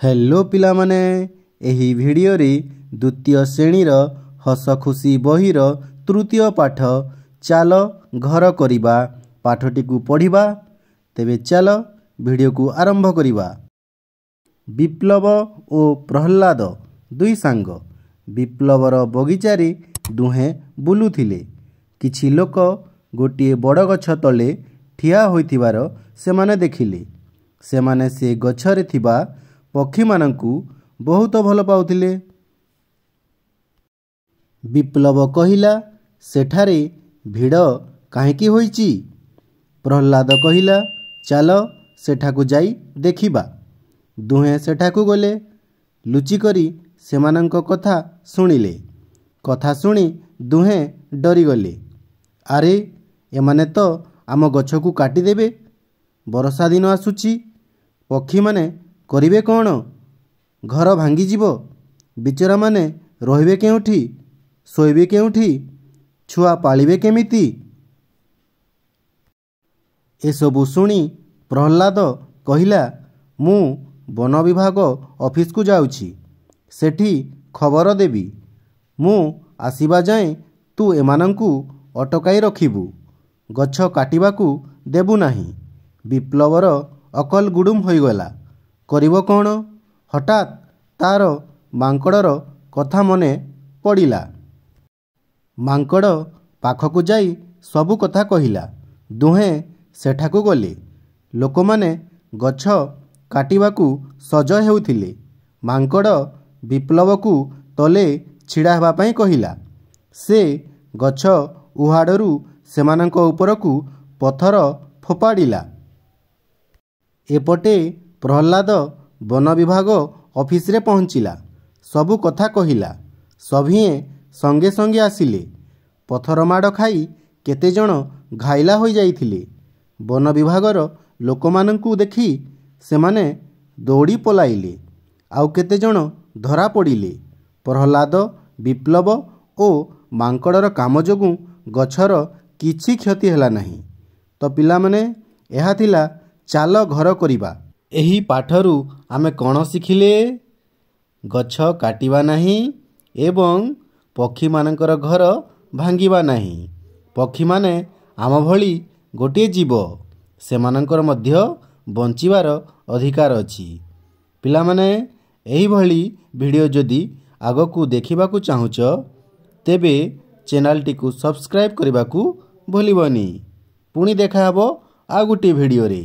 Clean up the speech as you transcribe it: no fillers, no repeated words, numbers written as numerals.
Hello पिला माने एही वीडियो रे द्वितीय श्रेणीर हस खुशी बहीर तृतीय पाठ चाल घर करिबा पाठटी को पढ़िबा। तेबे चाल वीडियो को आरंभ करिबा। विप्लव ओ प्रहलाद दुई सांग विप्लवर बगीचारे दुहें बुलुथिले। किछि लोक गोटे बड़ गछ तले ठिया होइथिबार सेमाने देखिले। सेमाने से गछरे थिबा पक्षी मानंकु बहुत भल पाउथिले। विप्लव कहिला, सेठारे भिड़ काहेकि होइची? प्रहलाद कहिला, चाल सेठाकु जाई देखिबा। दुहें सेठाकु गले। लुचिकरी सेमानंक कथा सुनिले। कथा सुनी दुहें डरी गले। आरे एमाने तो आम गछकु काटी देबे। बरसा दिन आसुची, पक्षी माने करिवे कौन? घर भांगी जीवो। बिचरा माने रहिबे केउठी? सोइबे केउठी? छुआ पालिबे केमिति? एसबु सुनी प्रहलाद कहिला, मु वन विभाग ऑफिस को जाउची, सेठी खबर देबी। मु आसीबा जाए तू एमानंकु अटकाई रखिबु। गछ काटिबाकु देबु नाही। विप्लवर अकल गुडुम होइगला। करिबो कौन? हठात तार मांकड़र कथा मने पड़िला। मांकड़ पाखकु जाई सबु कथा कहिला। दुहें सेठाकु गले। लोकमाने गछ काटिबाकु सज हेउथिले। मांकड़ विप्लवकु तले छिड़ा हेबा पई कहिला। से गछ उहाड़रू सेमानंक उपरकु पथर फोपाड़िला। एपटे प्रहलाद वन विभाग ऑफिस रे पहुँचिला। सबु कथा कहिला। सभिए संगे संगे आसिले। पथर माड़ खाई केते जण घाइला होई जाइथिले। वन विभागर लोकमानंकु देखि सेमाने दौड़ी पलाइले। आउ केते जण धरा पड़िले। प्रहलाद, विप्लव ओ मांकड़र काम जोगु गछर किछि क्षति हेला नाही। तो पिला माने एहा थिला चाल घर करिबा। एही पाठरू आमे कौन शिखिले? गछ काटिबा नाही एवं पक्षी मानकर घर भांगिबा नाही। पक्षी माने आम भली गोटे जीव। सेमानकर मध्य बंचिबार अधिकार अछि। पिला माने एही भली वीडियो जदि आगकू देखिबाकू चाहुच तेबे चैनलटी को सब्सक्राइब करबाकू भूलिबनी। पुणी देखा हबो आ गुटे वीडियो रे।